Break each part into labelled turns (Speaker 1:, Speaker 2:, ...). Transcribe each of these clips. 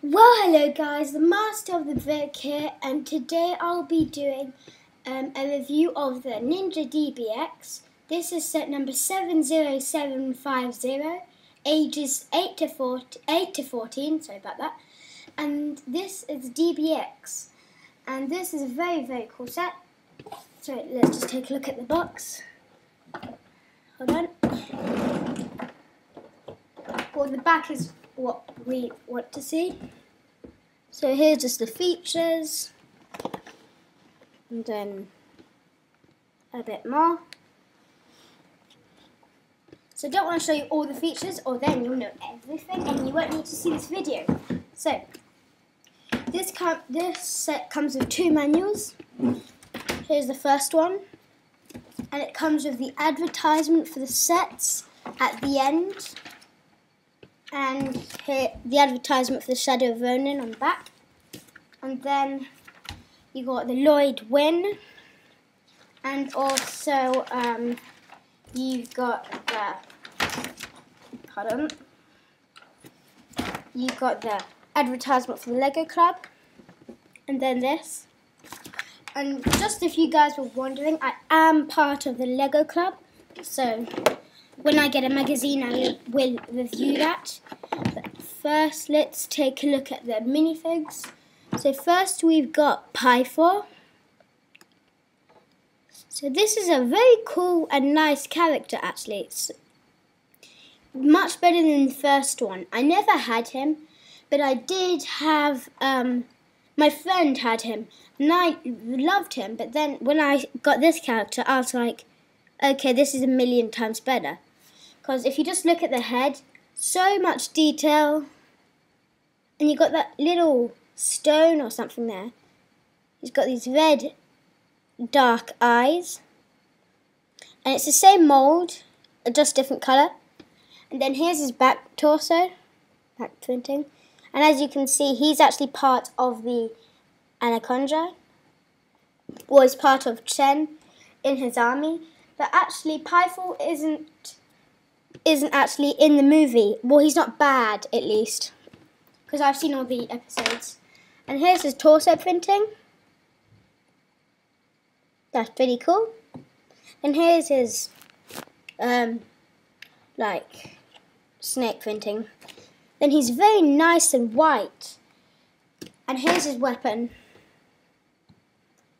Speaker 1: Well, hello guys, the Master of the Vic here, and today I'll be doing a review of the Ninja DBX. This is set number 70750, ages 8 to 14, sorry about that. And this is DBX, and this is a very, very cool set. So let's just take a look at the box. Hold on. Well, the back is what we want to see. So here's just the features, and then a bit more. So I don't want to show you all the features, or then you'll know everything and you won't need to see this video. So this set comes with 2 manuals. Here's the first one, and it comes with the advertisement for the sets at the end. And here the advertisement for the Shadow of Ronin on the back. And then you got the Lloyd Win. And also you've got the you've got the advertisement for the Lego Club. And then this. And just if you guys were wondering, I am part of the Lego Club. So when I get a magazine, I will review that. But first, let's take a look at the minifigs. So first, we've got Pythor. So this is a very cool and nice character, actually. It's much better than the first one. I never had him, but I did have, my friend had him, and I loved him. But then when I got this character, I was like, okay, this is a million times better. Because if you just look at the head, so much detail. And you got that little stone or something there. He's got these red, dark eyes. And it's the same mould, just different colour. And then here's his back torso, back printing. And as you can see, he's actually part of the Anaconda. Or he's part of Chen in his army. But actually, Pythor isn't actually in the movie. Well, he's not bad, at least, because I've seen all the episodes. And here's his torso printing. That's pretty cool. And here's his like snake printing. Then he's very nice and white. And here's his weapon.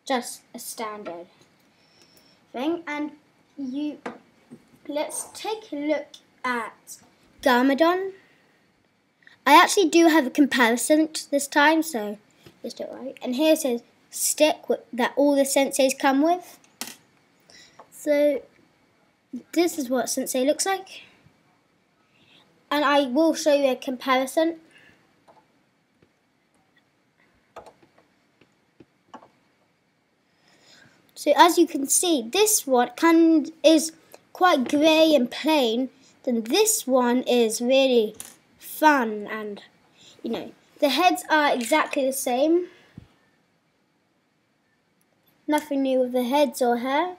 Speaker 1: Just a standard thing. And let's take a look at Garmadon. I actually do have a comparison this time, so just do it right. And here's his stick that all the senseis come with. So this is what sensei looks like. And I will show you a comparison. So as you can see, this one is quite grey and plain. Then this one is really fun, and you know, the heads are exactly the same. Nothing new with the heads or hair.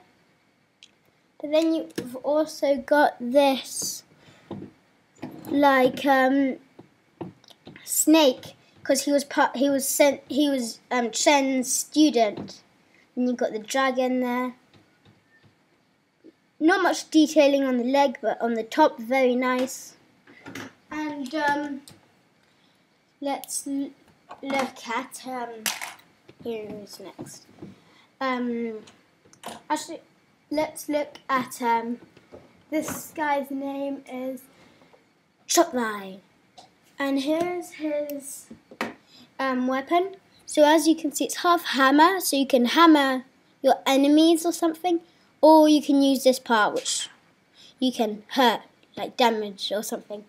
Speaker 1: But then you've also got this like snake, because he was Chen's student. And you've got the dragon there. Not much detailing on the leg, but on the top, very nice. And let's look at who's next. Actually, let's look at this guy's name is Shotline, and here's his weapon. So as you can see, it's half hammer, so you can hammer your enemies or something, or you can use this part which you can hurt, like damage or something.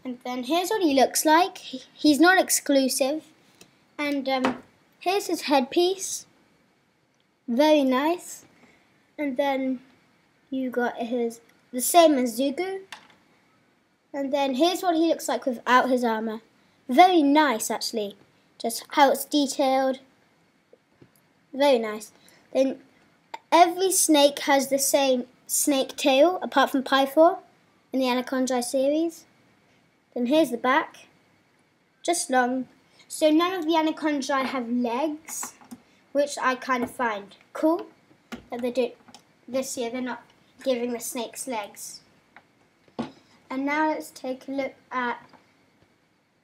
Speaker 1: And then here's what he looks like. He's not exclusive. And here's his headpiece. Very nice. And then you got the same as Zugu. And then here's what he looks like without his armor. Very nice, actually. Just how it's detailed. Very nice. Then every snake has the same snake tail, apart from Pythor in the Anaconda series. Then here's the back. just long. So none of the anaconda have legs, which I kind of find cool that they do this year. They're not giving the snakes legs. And now let's take a look at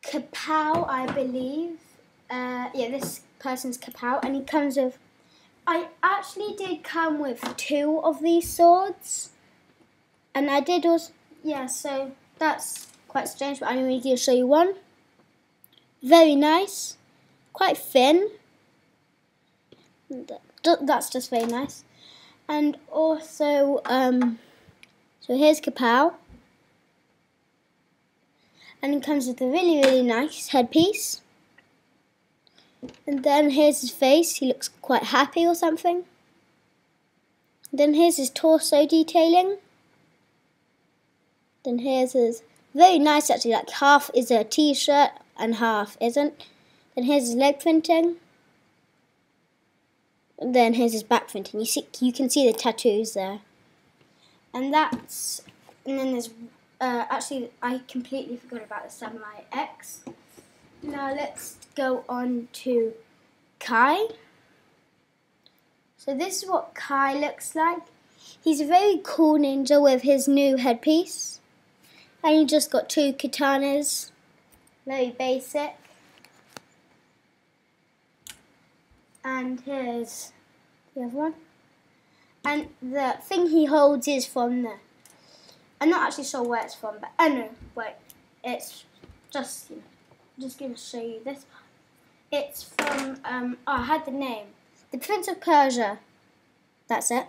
Speaker 1: Kapow, I believe. Yeah, this person's Kapow, and he comes with. I actually did come with 2 of these swords, and I did also. Yeah, so that's quite strange, but I'm going to show you one. Very nice, quite thin. That's just very nice. And also, so here's Kapow. And it comes with a really, really nice headpiece. And then here's his face. He looks quite happy or something. Then here's his torso detailing. Then here's his, very nice actually, like half is a t-shirt and half isn't. Then here's his leg printing. And then here's his back printing. You can see the tattoos there. And then there's, actually I completely forgot about the Samurai X. Now let's go on to Kai. So this is what Kai looks like. He's a very cool ninja with his new headpiece. And he just got 2 katanas. Very basic. And here's the other one. And the thing he holds is from the... I'm not actually sure where it's from, but I know. Wait, it's just... just going to show you this part. It's from, oh, I had the name. The Prince of Persia. That's it.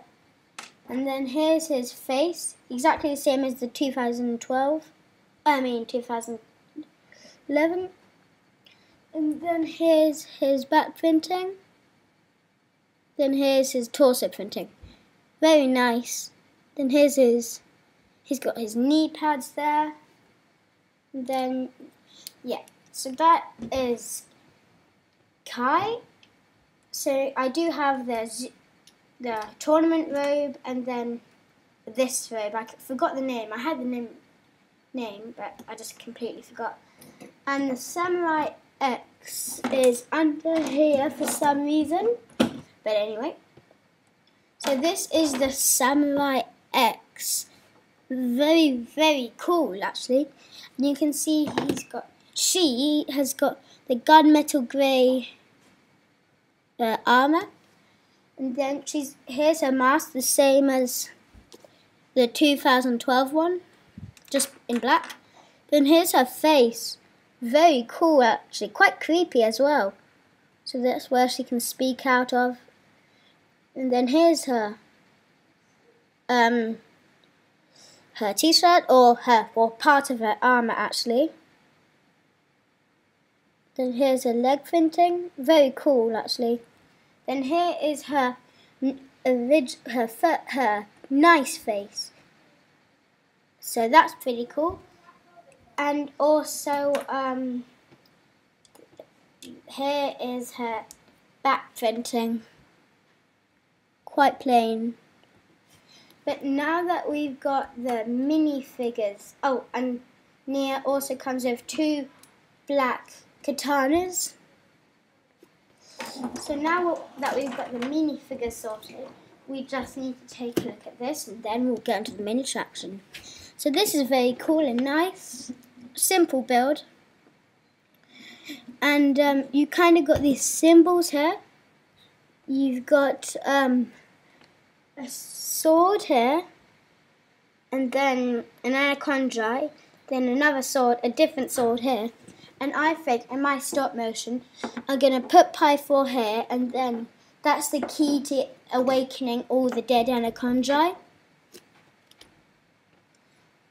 Speaker 1: And then here's his face. Exactly the same as the 2011. And then here's his back printing. Then here's his torso printing. Very nice. Then here's his, he's got his knee pads there. And then, yeah. So that is Kai. So I do have the tournament robe and then this robe. I forgot the name. I had the name, but I just completely forgot. And the Samurai X is under here for some reason. But anyway. So this is the Samurai X. Very, very cool actually. And you can see she has got the gunmetal grey armour, and then here's her mask, the same as the 2012 one, just in black. Then here's her face, very cool actually, quite creepy as well. So that's where she can speak out of. And then here's her her t-shirt, or part of her armour actually. Then here's her leg printing, very cool actually. Then here is her nice face. So that's pretty cool. And also here is her back printing, quite plain. But now that we've got the minifigures, oh, and Nia also comes with 2 black katanas. So now that we've got the minifigures sorted, we just need to take a look at this and then we'll get into the mini attraction. So this is very cool and nice, simple build. And you kind of got these symbols here. You've got a sword here, and then an anaconda, then another sword, a different sword here. And I think in my stop motion, I'm going to put Pi 4 here, and then that's the key to awakening all the dead anaconda.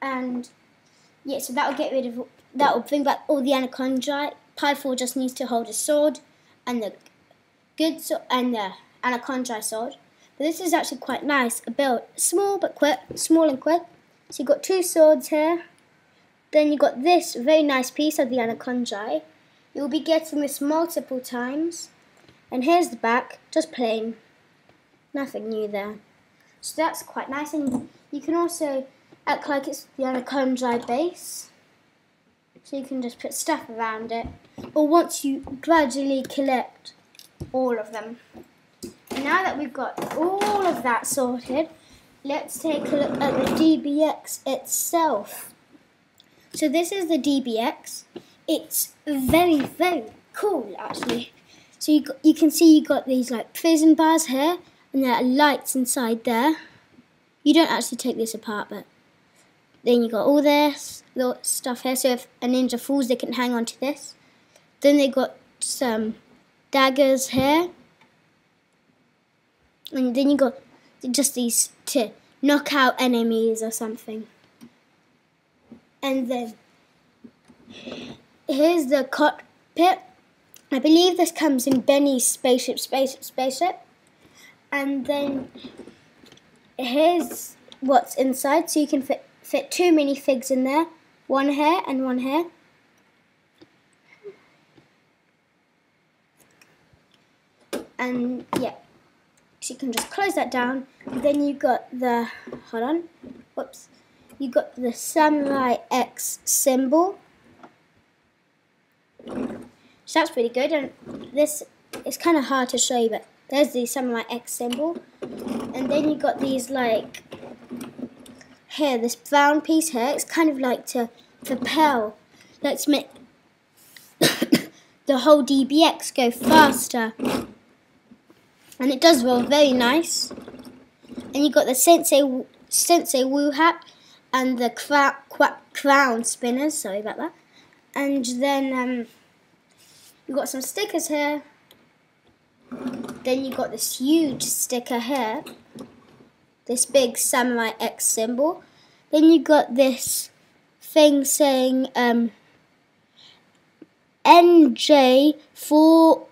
Speaker 1: And yeah, so that will bring back all the anaconda. Pi 4 just needs to hold a sword and the the anaconda sword. But this is actually quite nice. A build, small and quick. So you've got 2 swords here. Then you've got this very nice piece of the anaconda. You'll be getting this multiple times. And here's the back, just plain. Nothing new there. So that's quite nice. And you can also act like it's the anaconda base. So you can just put stuff around it. Or once you gradually collect all of them. Now that we've got all of that sorted, let's take a look at the DBX itself. So this is the DBX. It's very, very cool actually. So you can see you got these like prison bars here, and there are lights inside there. You don't actually take this apart, but then you got all this little stuff here. So if a ninja falls, they can hang on to this. Then they got some daggers here. And then you got just these to knock out enemies or something. And then here's the cockpit. I believe this comes in Benny's spaceship. And then here's what's inside. So you can fit 2 minifigs in there. One here and one here. And yeah. So you can just close that down. Then you got the, hold on, whoops. You got the Samurai X symbol. So that's pretty good. And this is kind of hard to show you, but there's the Samurai X symbol. And then you got these like, here, this brown piece here. It's kind of like to propel. Let's make the whole DBX go faster. And it does roll very nice. And you got the Sensei Wu hat and the crown spinners. Sorry about that. And then you got some stickers here. Then you got this huge sticker here. This big Samurai X symbol. Then you got this thing saying NJ4.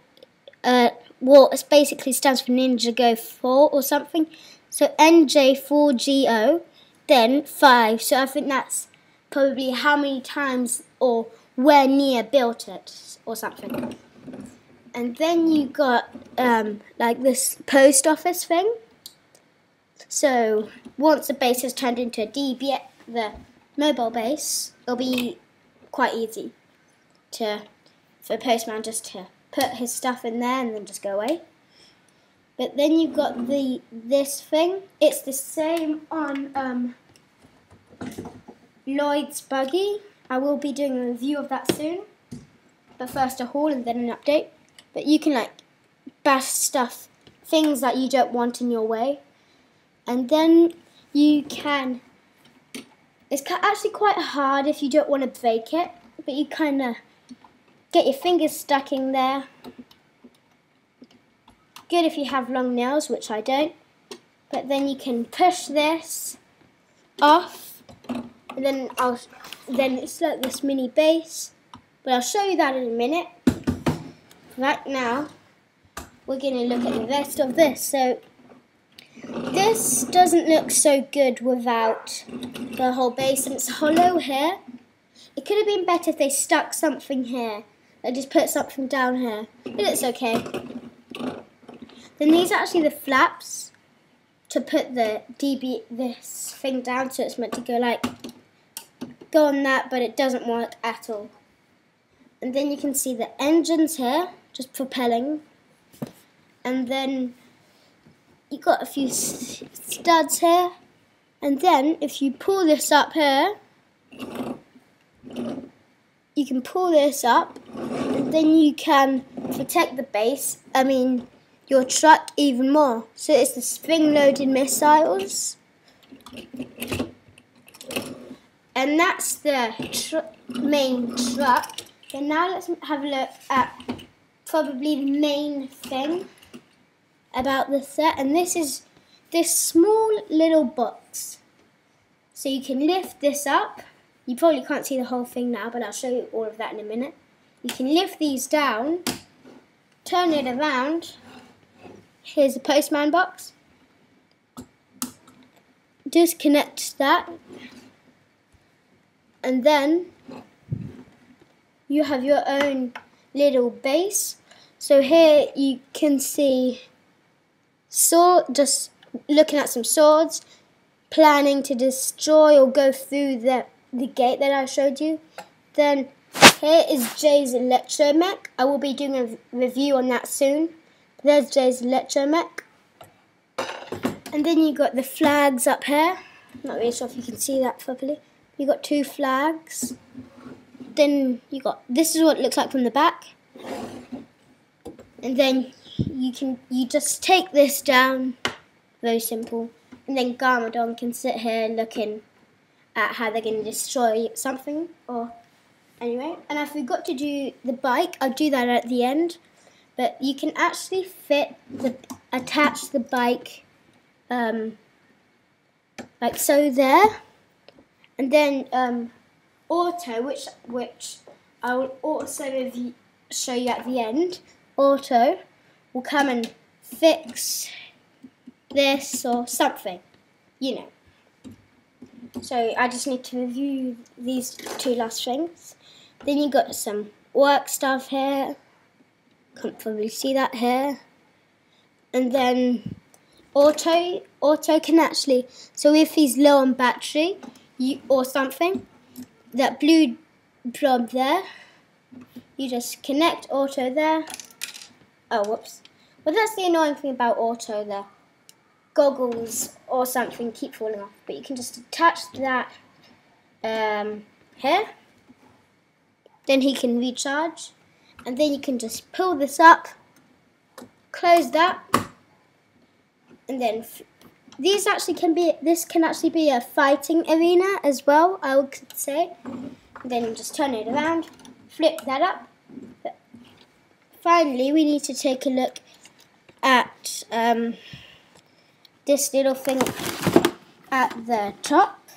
Speaker 1: Well, it basically stands for Ninjago 4 or something. So NJ4GO, then 5. So I think that's probably how many times or where near built it or something. And then you got like this post office thing. So once the base has turned into a DBX, the mobile base, it'll be quite easy for a postman just to put his stuff in there and then just go away. But then you've got this thing. It's the same on Lloyd's buggy. I will be doing a review of that soon. But first a haul and then an update. But you can like bash stuff, things that you don't want in your way. And then you can, it's actually quite hard if you don't want to break it. But you kind of get your fingers stuck in there. Good if you have long nails, which I don't. But then you can push this off, and then it's like this mini base. But I'll show you that in a minute. Right now, we're going to look at the rest of this. So this doesn't look so good without the whole base, and it's hollow here. It could have been better if they stuck something here. They just put something down here, but it's okay. Then these are actually the flaps to put this thing down, so it's meant to go on that, but it doesn't work at all. And then you can see the engines here, just propelling. And then you got a few studs here. And then if you pull this up here, you can pull this up, and then you can protect the base, your truck even more. So it's the spring-loaded missiles. And that's the main truck. And now let's have a look at probably the main thing about the set. And this is this small little box. So you can lift this up. You probably can't see the whole thing now, but I'll show you all of that in a minute. You can lift these down, turn it around. Here's a postman box. Disconnect that. And then you have your own little base. So here you can see just looking at some swords, planning to destroy or go through the gate that I showed you. Then Here is Jay's electromech. I will be doing a review on that soon. There's Jay's electromech. And then you got the flags up here. Not really sure if you can see that properly. You got 2 flags. Then you got, this is what it looks like from the back. And then you just take this down. Very simple. And then Garmadon can sit here looking at how they're going to destroy something. Or anyway, and I forgot to do the bike. I'll do that at the end. But you can actually attach the bike like so there. And then Auto, which I will also show you at the end. Auto will come and fix this or something, you know. So I just need to review these 2 last things. Then you got some work stuff here. Can't probably see that here. And then Auto can actually, so if he's low on battery or something, that blue blob there, you just connect Auto there. Oh, whoops. Well, that's the annoying thing about Auto there. Goggles or something keep falling off, but you can just attach that here. Then he can recharge, and then you can just pull this up, close that, and then this can actually be a fighting arena as well, I would say. And then just turn it around, flip that up. But finally, we need to take a look at this little thing at the top.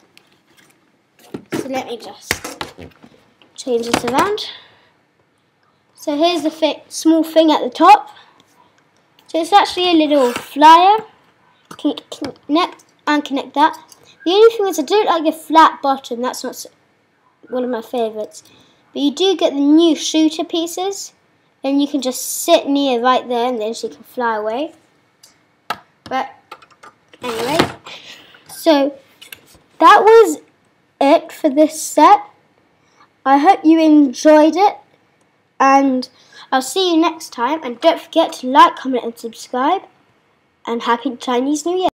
Speaker 1: So let me just change this around. So here's the small thing at the top. So it's actually a little flyer. Connect that. The only thing is I don't like the flat bottom. That's not one of my favourites. But you do get the new shooter pieces. And you can just sit near right there and then she can fly away. But anyway, so that was it for this set. I hope you enjoyed it, and I'll see you next time. And don't forget to like, comment and subscribe, and happy Chinese New Year.